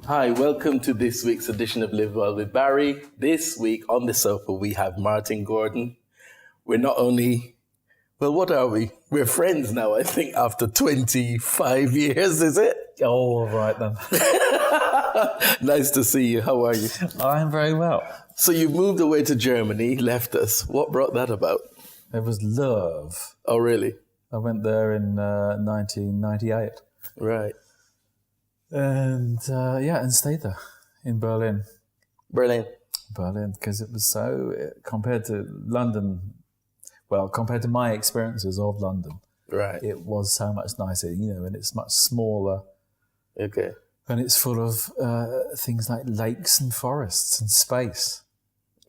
Hi, welcome to this week's edition of Live Well with Barrie. This week on the sofa we have Martin Gordon. We're not only, well, what are we? We're friends now, I think, after 25 years, is it? Oh, all right then. Nice to see you. How are you? I'm very well. So you moved away to Germany, left us. What brought that about? It was love. Oh, really? I went there in 1998. Right. And and stayed there in Berlin. Berlin, because it was so, compared to London, well, compared to my experiences of London, right? It was so much nicer, and it's much smaller. Okay. And it's full of things like lakes and forests and space.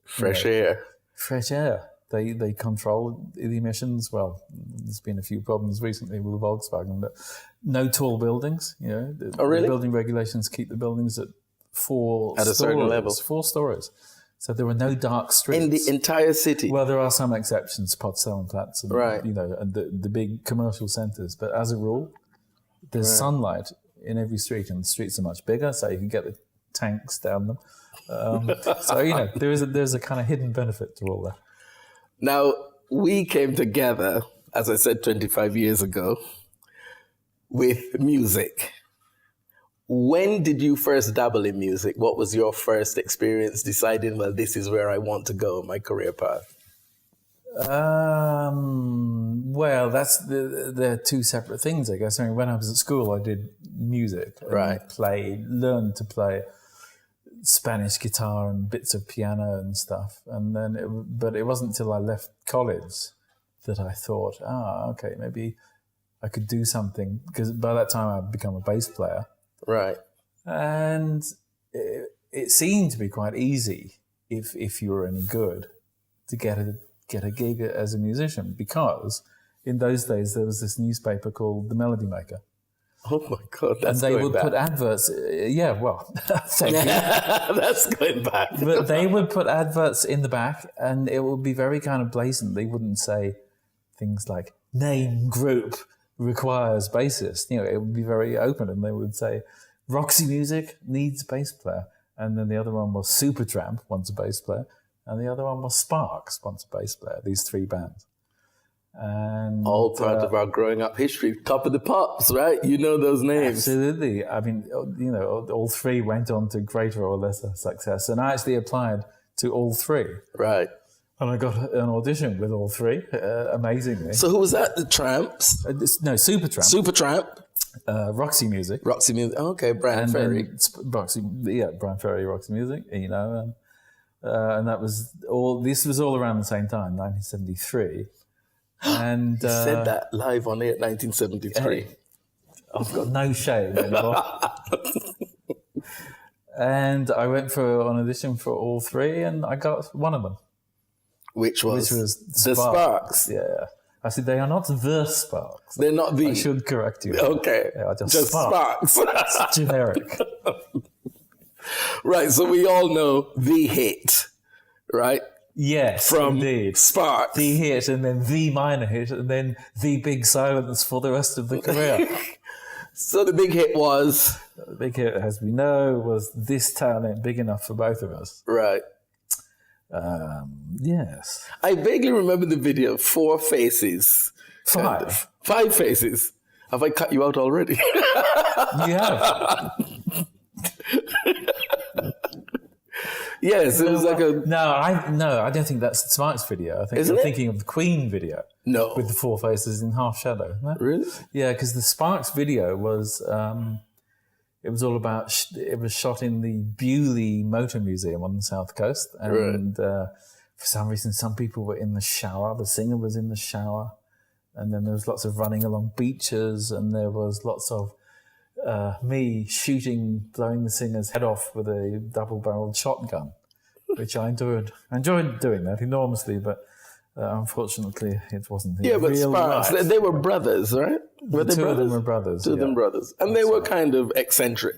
Fresh air. Fresh air. They control the emissions. Well, there's been a few problems recently with Volkswagen, but no tall buildings. Oh, really? The building regulations keep the buildings at 4 at a certain level. 4 stories. So there were no dark streets in the entire city. Well, there are some exceptions, Potsdamerplatz, and right? And the big commercial centres. But as a rule, there's sunlight in every street, and the streets are much bigger, so you can get the tanks down them. So there's a kind of hidden benefit to all that. Now, we came together, as I said, 25 years ago, with music. When did you first dabble in music? What was your first experience deciding, well, this is where I want to go in my career path? Well, they're two separate things, I guess. I mean, when I was at school, I did music. Right. Learned to play Spanish guitar and bits of piano and stuff. And then, but it wasn't until I left college that I thought, okay, maybe I could do something. Because by that time I'd become a bass player. Right. And it seemed to be quite easy if you were any good to get a gig as a musician, because in those days there was this newspaper called The Melody Maker. Oh my God, that's going back. And they would put adverts, thank you. That's going back. But they would put adverts in the back, and it would be very kind of blatant. They wouldn't say things like, name group requires bassist. It would be very open, and they would say, Roxy Music needs a bass player. And then the other one was Supertramp wants a bass player, and the other one was Sparks wants a bass player, these 3 bands. And all part of our growing up history. Top of the Pops, right? You know those names. Absolutely. I mean, all 3 went on to greater or lesser success. And I actually applied to all 3. Right. And I got an audition with all 3, amazingly. So who was that? The Tramps? No, Supertramp. Supertramp. Roxy Music. Roxy Music. Oh, okay, Brian Ferry. Brian Ferry, Roxy Music, and that was all, this was all around the same time, 1973. And you said that live on air, 1973. I've got no shame anymore. And I went for an audition for all 3, and I got one of them. Which was the Sparks. Yeah. I said, they are not the Sparks. They're not the... I should correct you. Okay. Yeah, just Sparks. It's generic. Right, so we all know the hit, right? Yes, from indeed. Sparks. The hit, and then the minor hit, and then the big silence for the rest of the career. So the big hit was? The big hit, as we know, was This Town Ain't Big Enough for Both of Us. Right. Yes. I vaguely remember the video, 4 faces. 5. 5 faces. Have I cut you out already? You have. Yes, it was like a... No, I don't think that's the Sparks video. I think you're thinking of the Queen video. No. With the 4 faces in half shadow. No? Really? Yeah, because the Sparks video was... it was all about... It was shot in the Bewley Motor Museum on the South Coast. And for some reason, some people were in the shower. The singer was in the shower. And then there was lots of running along beaches. And there was lots of me blowing the singer's head off with a double-barreled shotgun, which I enjoyed doing that enormously, but unfortunately it wasn't the but real Sparks, life. they were brothers, right? Were they Two brothers? of them were brothers. Two of them brothers. And they were kind of eccentric.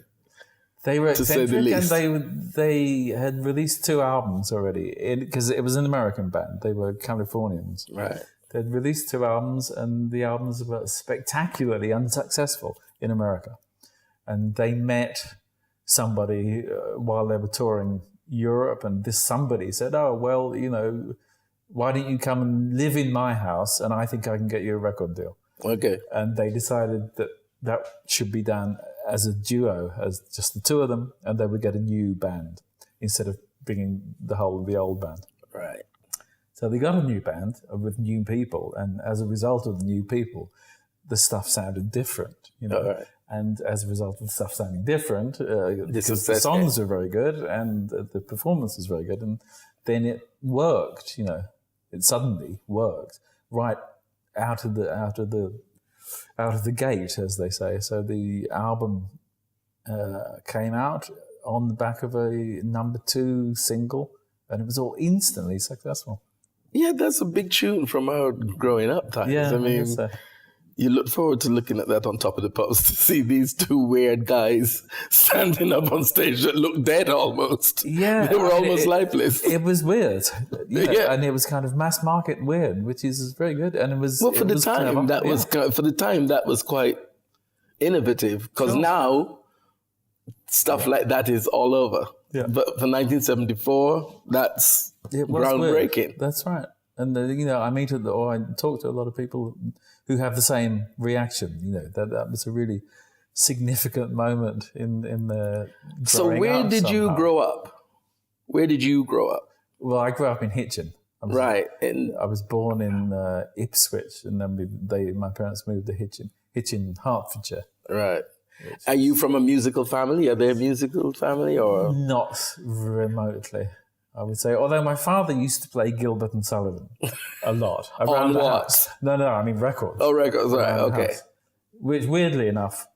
They were to say eccentric, the and they had released 2 albums already, because it was an American band. They were Californians. Right. They'd released 2 albums, and the albums were spectacularly unsuccessful in America. And they met somebody while they were touring Europe, and this somebody said, "Oh, well, why don't you come and live in my house, and I think I can get you a record deal." Okay. And they decided that should be done as a duo, as just the 2 of them, and they would get a new band instead of bringing the whole of the old band. Right. So they got a new band with new people, and as a result of the new people, the stuff sounded different, Right. And as a result of the stuff sounding different, because the songs are very good and the performance is very good, and then it worked, it suddenly worked right out of the gate, as they say. So the album came out on the back of a number 2 single, and it was all instantly successful. Yeah, that's a big tune from our growing up times. Yeah, I mean, so. You look forward to looking at that on top of the post to see these 2 weird guys standing up on stage that looked dead almost. Yeah. They were almost lifeless. It was weird. Yeah. And it was kind of mass market weird, which is very good. And it was... Well, for the time, that was quite innovative, because now stuff like that is all over. Yeah. But for 1974, that's groundbreaking. Weird. That's right. And, I talk to a lot of people who have the same reaction. That was a really significant moment in the. So where did you grow up? Where did you grow up? Well, I grew up in Hitchin. And I was born in Ipswich, and then my parents moved to Hitchin, Hertfordshire. Right. Are you from a musical family? Are they a musical family or? Not remotely, I would say. Although my father used to play Gilbert and Sullivan a lot. On the what? House. No, I mean records. Oh, records, right, okay. Which, weirdly enough,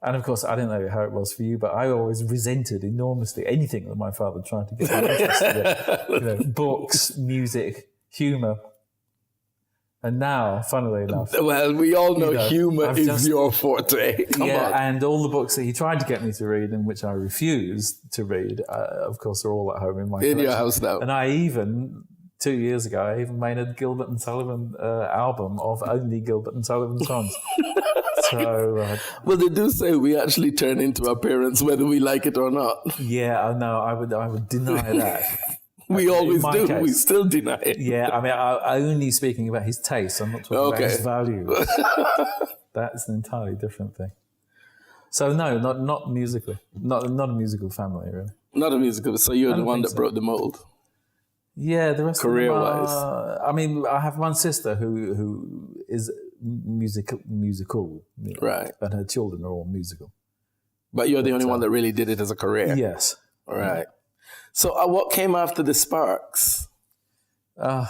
and of course, I don't know how it was for you, but I always resented enormously anything that my father tried to get me interested in. Books, music, humour. And now, funnily enough... Well, we all know humour is your forte. Come on. And all the books that he tried to get me to read and which I refused to read, of course, are all at home in my collection. In your house now. And I even, 2 years ago, I even made a Gilbert and Sullivan album of only Gilbert and Sullivan songs. So... well, they do say we actually turn into our parents whether we like it or not. Yeah, no, I would deny that. We always do. Case. We still deny it. Yeah, I mean, I'm only speaking about his taste. I'm not talking about his values. That's an entirely different thing. So no, not musically. Not a musical family, really. Not a musical. So you're the one that broke the mold. Yeah, the rest career-wise. of them are, I mean, I have one sister who is musical. Right. And her children are all musical. But you're the only one that really did it as a career. Yes. All right. So what came after the Sparks? Because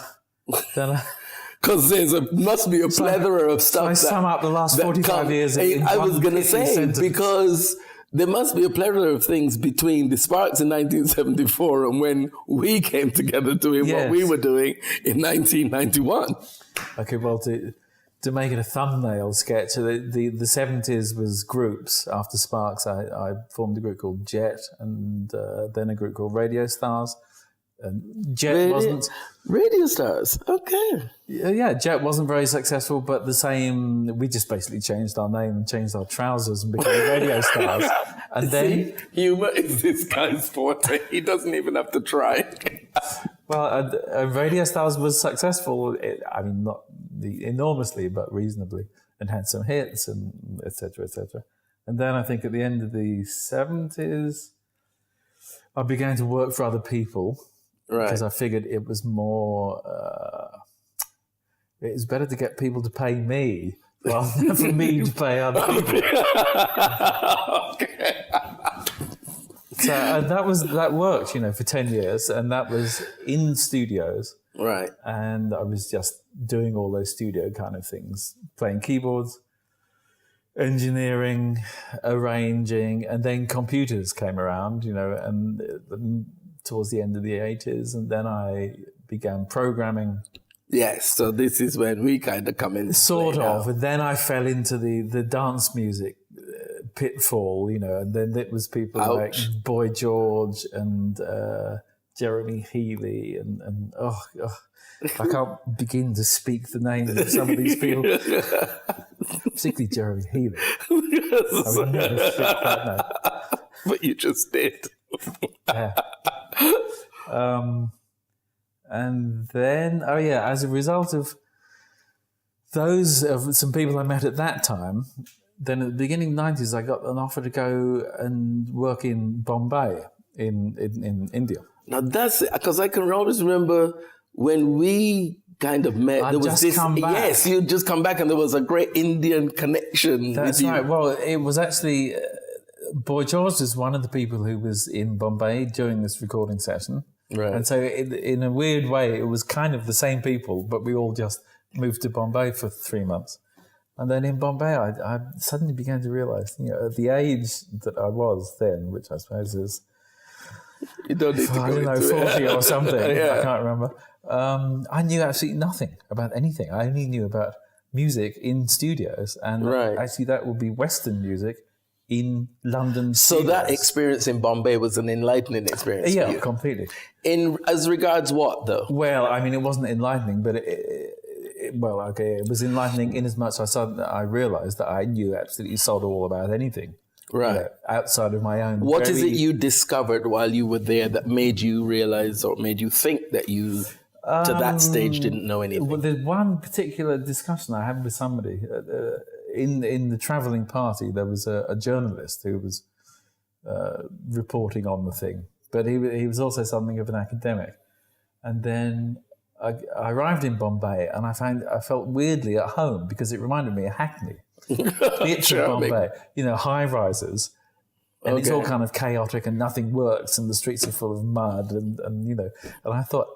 must be a plethora of stuff. So I sum up the last 45 years. I was going to say, because there must be a plethora of things between the Sparks in 1974 and when we came together doing what we were doing in 1991. Okay, well, to make it a thumbnail sketch, the 70s was groups. After Sparks, I formed a group called Jet, and then a group called Radio Stars. And Jet wasn't... Radio Stars, okay. Yeah, Jet wasn't very successful, but the same... We just basically changed our name and changed our trousers and became Radio Stars. And then... Humour is this guy's forte. He doesn't even have to try. Well, Radio Stars was successful. I mean, not enormously, but reasonably, and had some hits and et cetera, et cetera. And then I think at the end of the 70s, I began to work for other people. Right. Because I figured it was more, it was better to get people to pay me rather than for me to pay other people. Okay. So that worked, for 10 years, and that was in studios. Right. And I was just doing all those studio kind of things, playing keyboards, engineering, arranging, and then computers came around, and towards the end of the 80s, and then I began programming. Yes, so this is when we kind of come in. Sort of, and then I fell into the dance music pitfall, and then it was people like Boy George and Jeremy Healy and I can't begin to speak the names of some of these people, particularly Jeremy Healy. I would never speak that name. But you just did. Yeah. And then, as a result of some people I met at that time, then at the beginning of the 90s, I got an offer to go and work in Bombay in India. Now that's it, because I can always remember when we kind of met. There was this. Yes, you'd just come back, and there was a great Indian connection. That's right. Well, it was actually Boy George is one of the people who was in Bombay during this recording session. Right. And so in a weird way, it was kind of the same people, but we all just moved to Bombay for 3 months. And then in Bombay, I suddenly began to realise, at the age that I was then, which I suppose is, you don't need to go into 40 or something, Yeah. I can't remember. I knew absolutely nothing about anything. I only knew about music in studios, and actually that would be Western music in London studios. So that experience in Bombay was an enlightening experience for you? Completely. As regards what, though? Well, I mean, it wasn't enlightening, but it was enlightening in as much as I realised that I knew absolutely sod all about anything. Right. Outside of my own. What is it you discovered while you were there that made you realise or made you think that you, to that stage, didn't know anything? Well, there's one particular discussion I had with somebody. In the travelling party, there was a journalist who was reporting on the thing, but he was also something of an academic. And then I arrived in Bombay, and I felt weirdly at home because it reminded me of Hackney. It's Bombay, high rises, and it's all kind of chaotic and nothing works, and the streets are full of mud, and I thought,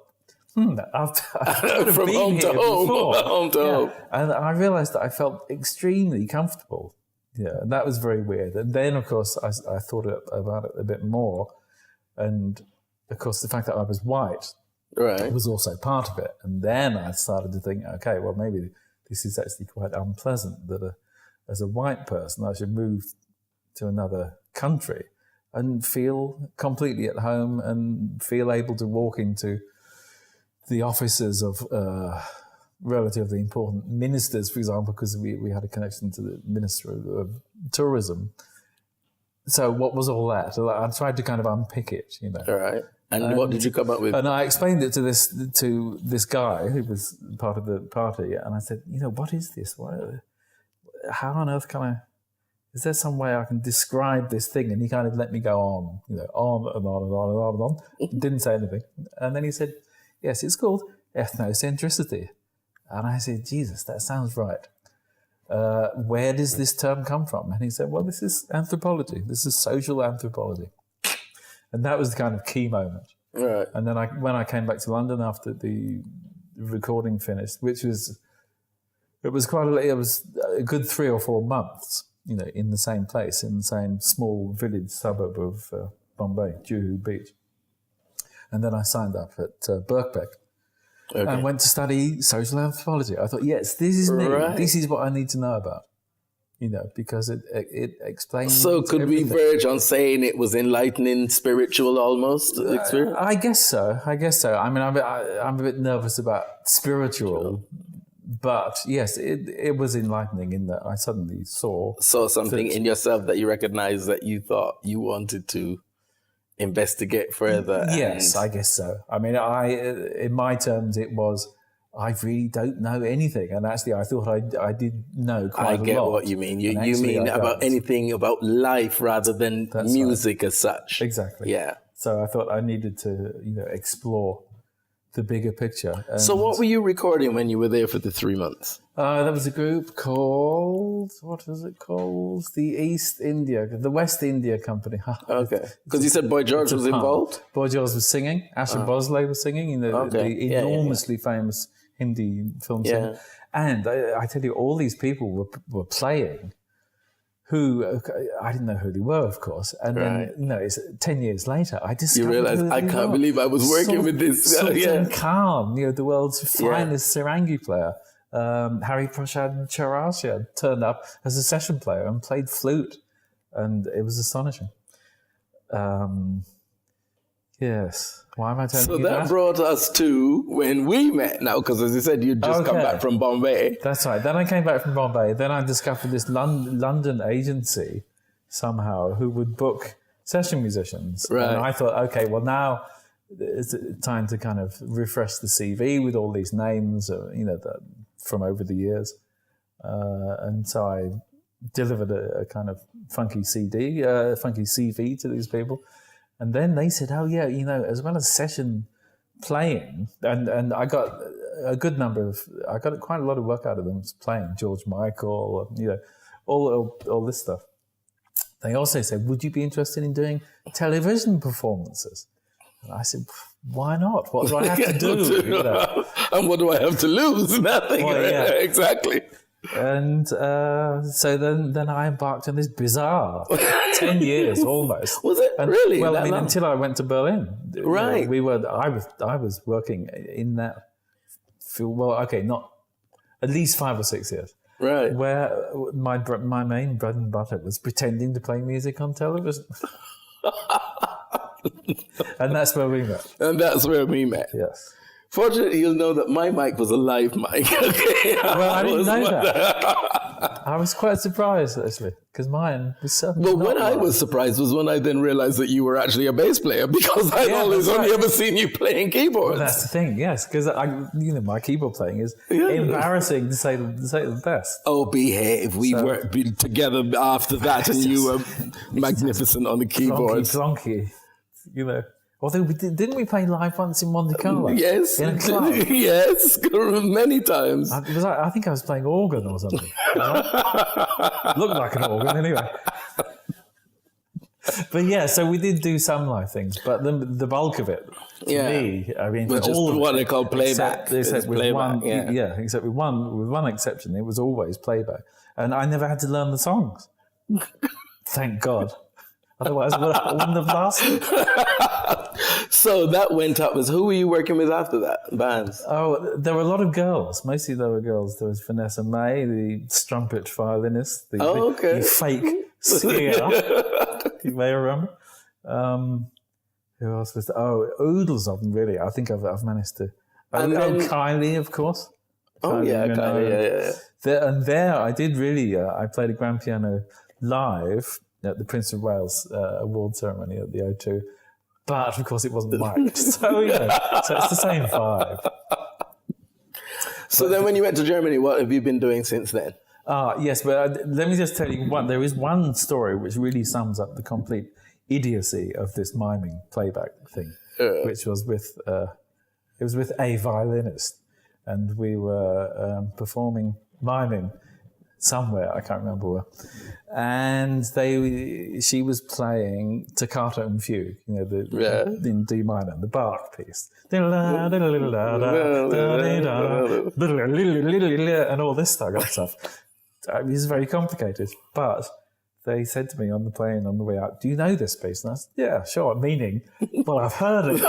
I've from been home here to home, before. home to home, and I realised that I felt extremely comfortable. Yeah, and that was very weird. And then, of course, I thought about it a bit more, and of course, the fact that I was white was also part of it. And then I started to think, okay, well, maybe this is actually quite unpleasant that as a white person, I should move to another country and feel completely at home and feel able to walk into the offices of relatively important ministers, for example, because we had a connection to the Minister of Tourism. So what was all that? I tried to kind of unpick it, All right. And what did you come up with? And I explained it to this guy who was part of the party, and I said, what is this? How on earth can I? Is there some way I can describe this thing? And he kind of let me go on, on and on and on and on and on. Didn't say anything. And then he said, yes, it's called ethnocentricity. And I said, Jesus, that sounds right. Where does this term come from? And he said, well, this is anthropology. This is social anthropology. And that was the kind of key moment. Right. And then when I came back to London after the recording finished, it was a good 3 or 4 months, in the same place, in the same small village suburb of Bombay, Juhu Beach. And then I signed up at Birkbeck and went to study social anthropology. I thought, yes, this is me. Right. This is what I need to know about, because it explains. So could everything. we verge on saying it was enlightening, spiritual almost experience? I guess so. I mean, I'm a bit nervous about spiritual, but yes, it was enlightening in that I suddenly saw something in yourself that you recognized that you thought you wanted to investigate further. Yes, I guess so. I mean, in my terms, it was, I really don't know anything. And actually, I thought I did know quite a lot. I get what you mean. You mean about anything about life rather than music as such. Exactly. Yeah. So I thought I needed to, explore the bigger picture. So what were you recording when you were there for the 3 months? There was a group called, what was it called? The West India Company. Okay. Because you said Boy George was involved? Boy George was singing. Asha Bhosle was singing, the enormously famous Hindi film singer. And I tell you, all these people were playing who I didn't know who they were, of course. And then, it's 10 years later, I discovered You realize, who I they can't were. believe I was working with this. Sultan Khan, the world's finest sarangi player. Hari Prasad Chaurasia turned up as a session player and played flute. And it was astonishing. Yes. Why am I telling you that? So that brought us to when we met now, because as you said, you'd just come back from Bombay. That's right. Then I came back from Bombay. Then I discovered this London agency somehow who would book session musicians. Right. And I thought, okay, well now it's time to kind of refresh the CV with all these names, from over the years. And so I delivered a kind of funky CV to these people. And then they said, oh, yeah, as well as session playing, and I got a good number of, I got quite a lot of work out of them playing George Michael, all this stuff. They also said, would you be interested in doing television performances? And I said, why not? What do I have to do? And what do I have to lose? Nothing. Well, yeah. Exactly. And so then I embarked on this bizarre 10 years almost. Was it really? Well, until I went to Berlin. Right. I was working in that field. Well, okay, not at least 5 or 6 years. Right. Where my main bread and butter was pretending to play music on television. And that's where we met. Yes. Fortunately, you'll know that my mic was a live mic. Okay. Well, I didn't know that. I was quite surprised, actually, because mine was certainly But when I was surprised was when I then realized that you were actually a bass player, because I'd always only ever seen you playing keyboards. Well, that's the thing, yes, because my keyboard playing is embarrassing to say the best. Oh, behave. We worked together after that, and you were magnificent on the keyboards. Plonky. Although didn't we play live once in Monte Carlo? Yes. In a club? Yes, many times. I think I was playing organ or something. Looked like an organ anyway. But yeah, so we did do some live things, but the bulk of it, to me, I mean, which is what they call playback. Except with playback, with one exception, it was always playback, and I never had to learn the songs. Thank God. Otherwise, I wouldn't have lasted. So that went up. Who were you working with after that? Bands? Oh, there were a lot of girls. Mostly there were girls. There was Vanessa May, the strumpet violinist, the fake skier. You may remember. Who else was there? Oh, oodles of them, really. I think I've managed to. Kylie, of course. Kylie, yeah. There I did really, I played a grand piano live at the Prince of Wales award ceremony at the O2. But, of course, it wasn't mic'd. So it's the same vibe. So then when you went to Germany, what have you been doing since then? Yes, but let me just tell you there is one story which really sums up the complete idiocy of this miming playback thing, which was with a violinist. And we were performing miming somewhere, I can't remember where. And she was playing Toccata and Fugue, in D minor, the Bach piece. And all this stuff. It was very complicated. But they said to me on the plane on the way out, do you know this piece? And I said, yeah, sure. Meaning, well, I've heard it.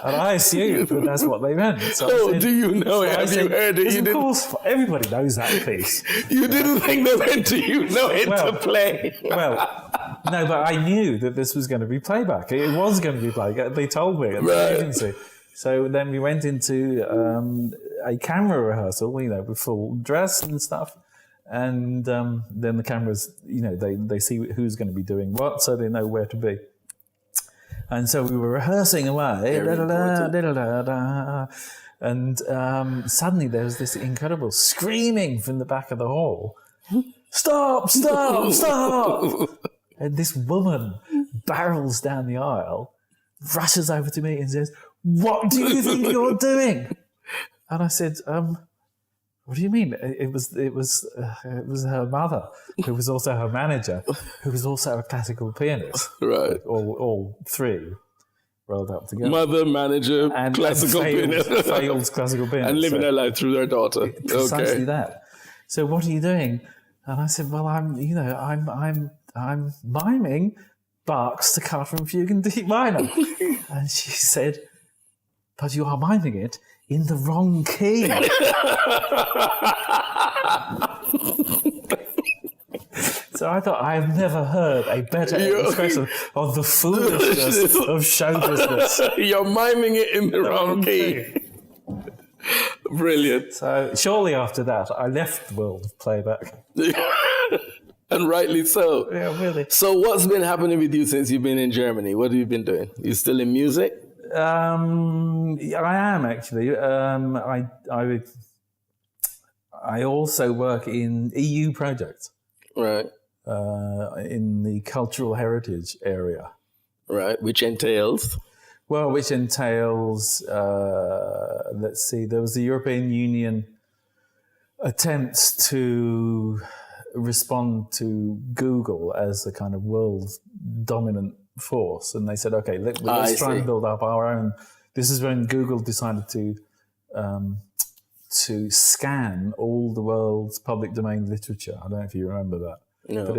And I assumed that that's what they meant. So do you know it? Have you heard it? Of course, everybody knows that piece. You didn't think they meant to to play. Well, no, but I knew that this was going to be playback. It was going to be playback. They told me at the agency. So then we went into a camera rehearsal, with full dress and stuff. And then the cameras, they see who's going to be doing what, so they know where to be. And so we were rehearsing away, and suddenly there was this incredible screaming from the back of the hall. Stop, stop, stop! And this woman barrels down the aisle, rushes over to me and says, what do you think you're doing? And I said, what do you mean? It was her mother, who was also her manager, who was also a classical pianist. Right. All three rolled up together. Mother, manager, and classical pianist. Failed classical pianist. And living her life through their daughter. Precisely that. So what are you doing? And I said, well, I'm miming Bach's Toccata and Fugue in D minor. And she said, but you are miming it in the wrong key. So I thought, I've never heard a better expression of the foolishness of show business. You're miming it in the wrong key. Brilliant. So shortly after that, I left the world of playback. And rightly so. Yeah, really. So what's been happening with you since you've been in Germany? What have you been doing? You still in music? I am actually. I also work in EU projects. Right. In the cultural heritage area. Right, which entails? Well, let's see, there was the European Union attempts to respond to Google as a kind of world dominant force. And they said, okay, let's try and build up our own. This is when Google decided to scan all the world's public domain literature. I don't know if you remember that. No. But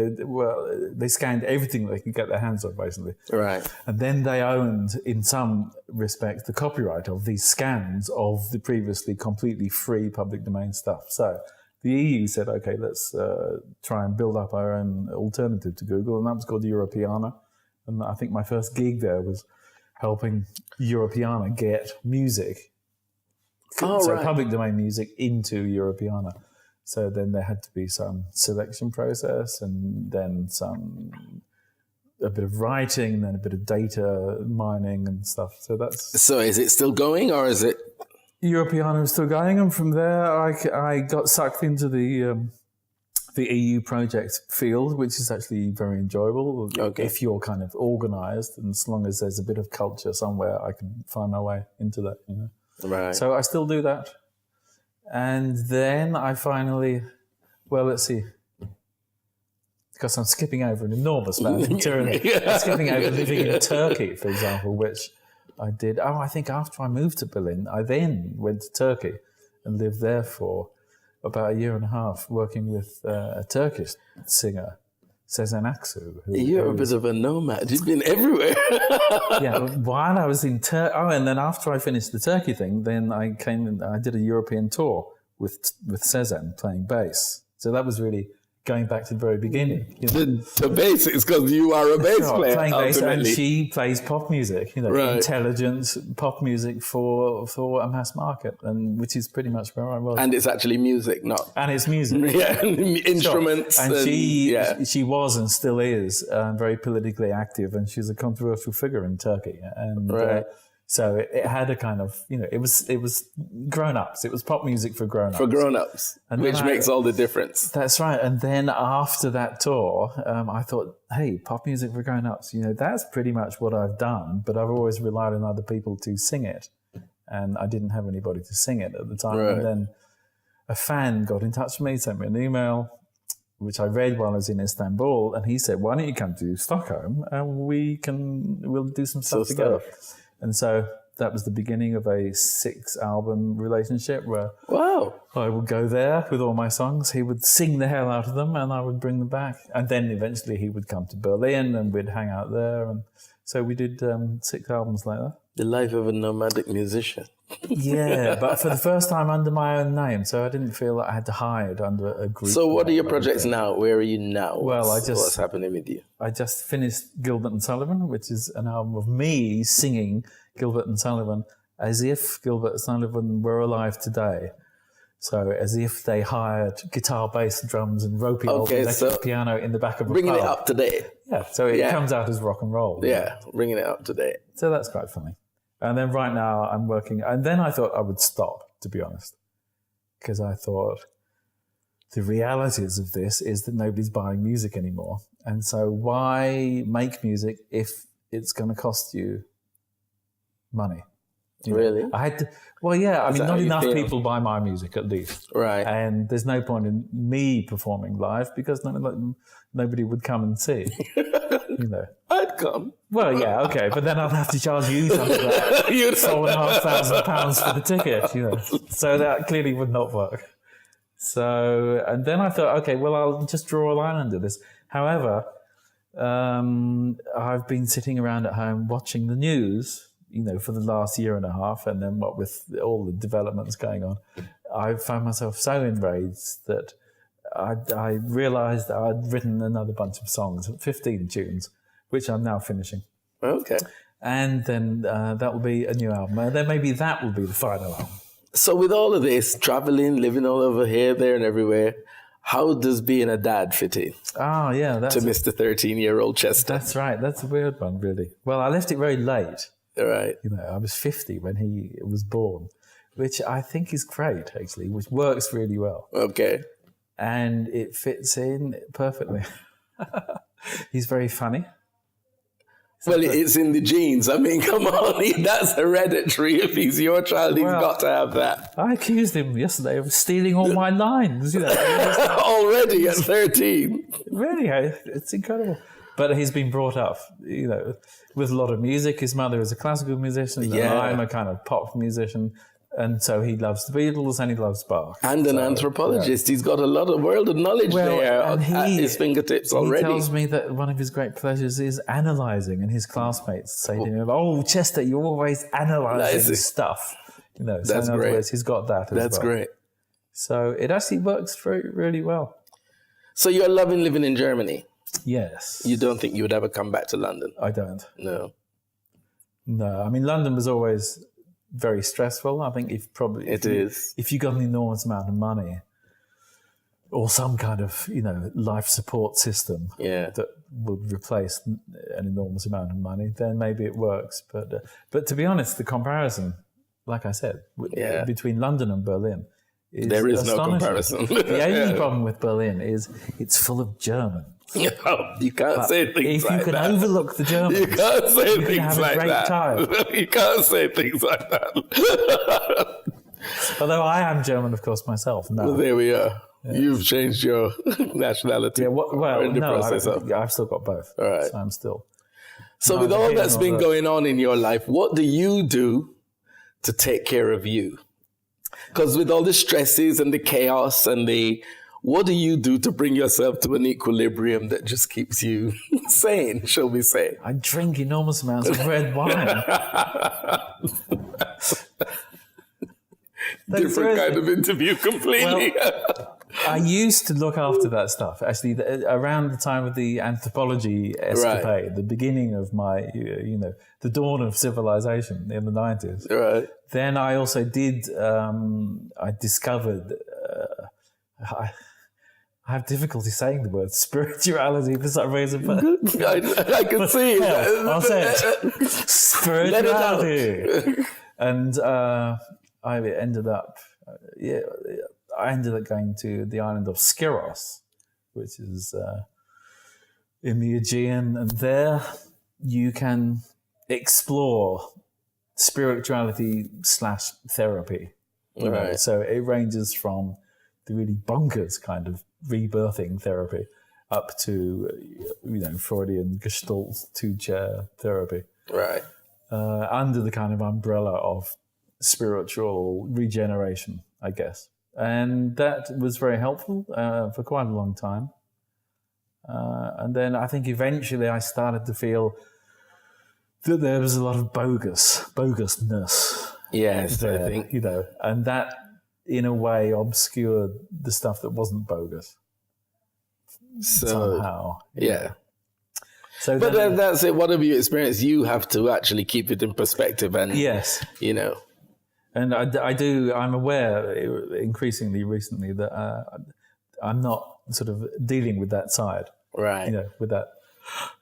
they scanned everything they could get their hands on, basically. Right. And then they owned, in some respects, the copyright of these scans of the previously completely free public domain stuff. So the EU said, okay, let's try and build up our own alternative to Google, and that was called Europeana. And I think my first gig there was helping Europeana get music, public domain music, into Europeana. So then there had to be some selection process, and then a bit of writing, and then a bit of data mining and stuff. So that's. So is it still going, or is it? Europeana is still going, and from there I got sucked into the EU project field, which is actually very enjoyable. Okay. If you're kind of organised, and as long as there's a bit of culture somewhere, I can find my way into that. Right. So I still do that. And then I finally, let's see, because I'm skipping over an enormous amount of material. I'm skipping over living in Turkey, for example, which I did. I think after I moved to Berlin, I then went to Turkey and lived there for about a year and a half, working with a Turkish singer, Sezen Aksu. You're a bit of a nomad. You've been everywhere. Yeah, while I was in Turkey, and then after I finished the Turkey thing, then I came and I did a European tour with Sezen playing bass. So that was really going back to the very beginning. The basics, because you are a bass player. Playing bass, ultimately. and she plays pop music, Right. intelligent pop music for a mass market, and which is pretty much where I was. And it's actually music, not. And it's music. Yeah, instruments. Sure. And she was and still is very politically active, and she's a controversial figure in Turkey. And Right. so it had a kind of, it was grown-ups. It was pop music for grown-ups. For grown-ups, which makes all the difference. That's right. And then after that tour, I thought, hey, pop music for grown-ups, that's pretty much what I've done, but I've always relied on other people to sing it. And I didn't have anybody to sing it at the time. Right. And then a fan got in touch with me, sent me an email, which I read while I was in Istanbul. And he said, why don't you come to Stockholm and we'll do some stuff together. And so that was the beginning of a 6-album relationship where I would go there with all my songs. He would sing the hell out of them and I would bring them back. And then eventually he would come to Berlin and we'd hang out there. And so we did 6 albums later. The life of a nomadic musician. Yeah, but for the first time under my own name. So I didn't feel like I had to hide under a group. So what are your projects now? Where are you now? Well, what's happening with you? I just finished Gilbert and Sullivan, which is an album of me singing Gilbert and Sullivan as if Gilbert and Sullivan were alive today. So as if they hired guitar, bass, drums and ropey old electric piano in the back of a bringing pub. it up to date. Yeah, so it comes out as rock and roll. Yeah, bringing it up to date. So that's quite funny. And then right now I'm working, and then I thought I would stop, to be honest, because I thought the realities of this is that nobody's buying music anymore. And so why make music if it's going to cost you money? Really? I had to, not enough people buy my music at least. Right. And there's no point in me performing live because nobody would come and see. I'd come. Well, yeah, okay, but then I'd have to charge you something like £4,500 for the ticket, So that clearly would not work. So, and then I thought, okay, well, I'll just draw a line under this. However, I've been sitting around at home watching the news, for the last year and a half, and then what with all the developments going on, I found myself so enraged that I realised that I'd written another bunch of songs, 15 tunes, which I'm now finishing. Okay. And then that will be a new album. And then maybe that will be the final album. So with all of this, traveling, living all over here, there, and everywhere, how does being a dad fit in Oh, yeah. to Mr. 13-year-old Chester? That's right. That's a weird one, really. Well, I left it very late. All right. I was 50 when he was born, which I think is great, actually, which works really well. Okay. And it fits in perfectly. He's very funny. Well, it's in the genes. I mean, come on, that's hereditary. If he's your child, he's got to have that. I accused him yesterday of stealing all my lines. Already at 13. Really, it's incredible. But he's been brought up, with a lot of music. His mother is a classical musician, and I'm a kind of pop musician. And so he loves the Beatles and he loves Bach. And an anthropologist. Yeah. He's got a lot of world of knowledge there at his fingertips already. He tells me that one of his great pleasures is analysing, and his classmates say to him, "Oh, Chester, you're always analysing stuff." That's so in other great. words, he's got that as well. That's great. So it actually works really well. So you're loving living in Germany? Yes. You don't think you would ever come back to London? I don't. No. I mean, London was always very stressful. I think if you got an enormous amount of money or some kind of life support system that would replace an enormous amount of money, then maybe it works. But to be honest, the comparison, like I said, between London and Berlin is there is no astonishing. comparison. The only problem with Berlin is it's full of Germans. You can't say things like that. If you can overlook the Germans, you can't say you things have like a great that. time. You can't say things like that. Although I am German, of course, myself. No. Well, there we are. Yes. You've changed your nationality. Yeah, I've still got both. All right. So I'm still. So with all that's been going on in your life, what do you do to take care of you? Because with all the stresses and the chaos and what do you do to bring yourself to an equilibrium that just keeps you sane, shall we say? I drink enormous amounts of red wine. Different kind of interview completely. Well, I used to look after that stuff. Actually, around the time of the anthropology escapade, the beginning of my, the dawn of civilization in the 90s. Right. Then I also did, I discovered, I have difficulty saying the word spirituality for some reason. But I can see. I'll say it. Spirituality. And I ended up going to the island of Skiros, which is in the Aegean, and there you can explore spirituality / therapy. Right. So it ranges from the really bonkers kind of rebirthing therapy up to, Freudian Gestalt 2-chair therapy. Right. Under the kind of umbrella of spiritual regeneration, I guess. And that was very helpful for quite a long time. And then I think eventually I started to feel that there was a lot of bogusness. Yes, there, I think. And that in a way obscured the stuff that wasn't bogus. Somehow. Yeah. So but that's it. Whatever you experience, you have to actually keep it in perspective. And yes. And I do. I'm aware increasingly recently that I'm not sort of dealing with that side. Right. With that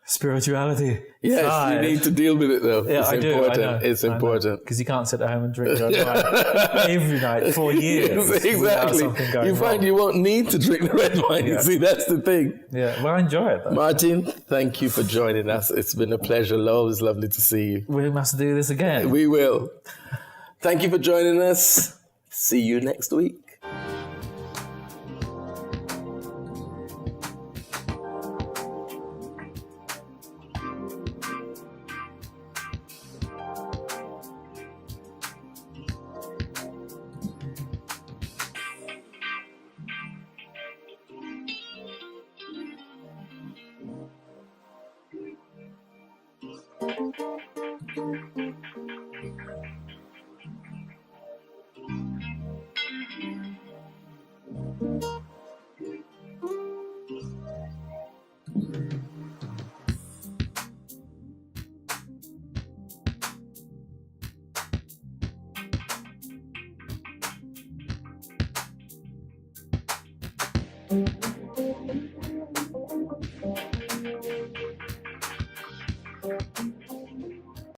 spirituality. Yes, side. you need to deal with it though. Yeah, it's important. It's important. Because you can't sit at home and drink red wine every night for years. Exactly. You find you won't need to drink the red wine. Yeah. You see, that's the thing. Yeah, well, I enjoy it though. Martin, thank you for joining us. It's been a pleasure. Always lovely to see you. We must do this again. We will. Thank you for joining us. See you next week.